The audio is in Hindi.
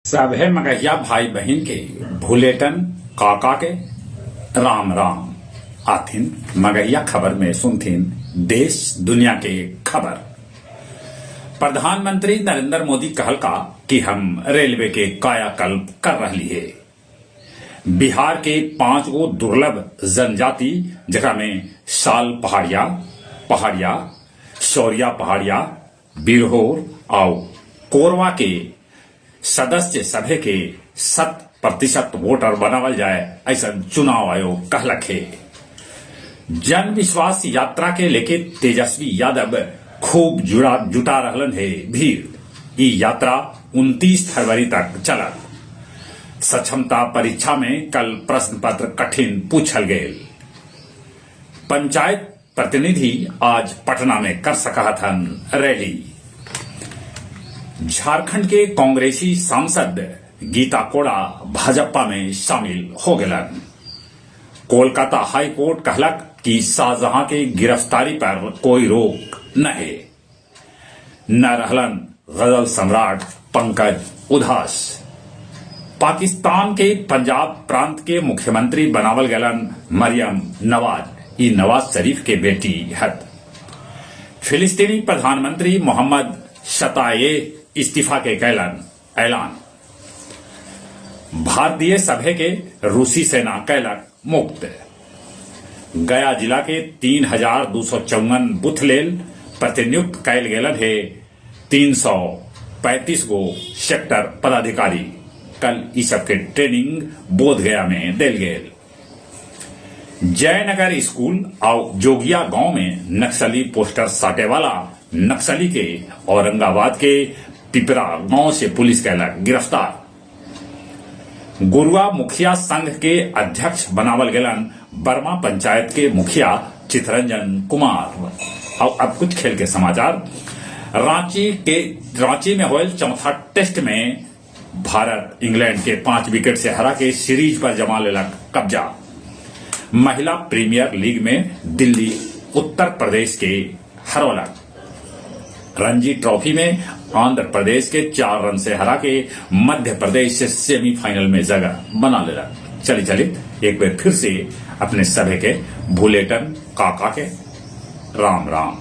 सभे मगहिया भाई बहन के भूलेटन काका के राम राम आथिन मगहिया खबर में सुनथिन देश दुनिया के खबर। प्रधानमंत्री नरेंद्र मोदी कहल का कि हम रेलवे के कायाकल्प कर रही है। बिहार के 5 गो दुर्लभ जनजाति जगह में साल पहाड़िया, शौरिया पहाड़िया, बिरहोर और कोरवा के सदस्य सभे के 100% वोटर बनावल जाए ऐसा चुनाव आयोग कहलक है। जन विश्वास यात्रा के लेके तेजस्वी यादव खूब जुटा रहलन है भीड़। ये यात्रा 29 फरवरी तक चलल। सक्षमता परीक्षा में कल प्रश्न पत्र कठिन पूछल गये। पंचायत प्रतिनिधि आज पटना में कर सकहथन रैली। झारखंड के कांग्रेसी सांसद गीता कोड़ा भाजपा में शामिल हो गलन। कोलकाता हाई कोर्ट कहलक कि शाहजहां के गिरफ्तारी पर कोई रोक न है। न रहलन गजल सम्राट पंकज उधास। पाकिस्तान के पंजाब प्रांत के मुख्यमंत्री बनावल गलन मरियम नवाज। ई नवाज शरीफ के बेटी हत। फिलिस्तीनी प्रधानमंत्री मोहम्मद शताये इस्तीफा के कैलन ऐलान। भारतीय सभे के रूसी सेना कैलक मुक्त। गया जिला के 3254 बूथ लेल प्रतिनियुक्त कैल गेलन है 335 गो सेक्टर पदाधिकारी। कल इस सबके ट्रेनिंग बोधगया में देल गेल। जयनगर स्कूल और जोगिया गांव में नक्सली पोस्टर साटे वाला नक्सली के औरंगाबाद के पिपरा गांव से पुलिस कैलक गिरफ्तार। गुरुआ मुखिया संघ के अध्यक्ष बनावल गेलन बर्मा पंचायत के मुखिया चितरंजन कुमार। और अब कुछ खेल के समाचार। रांची में हुए चौथा टेस्ट में भारत इंग्लैंड के 5 विकेट से हरा के सीरीज पर जमा लेलक कब्जा। महिला प्रीमियर लीग में दिल्ली उत्तर प्रदेश के हरवलक। रणजी ट्रॉफी में आंध्र प्रदेश के 4 रन से हरा के मध्य प्रदेश से सेमीफाइनल में जगह बना लेला। चलिए एक बार फिर से अपने सभे के भूलेटन काका के राम राम।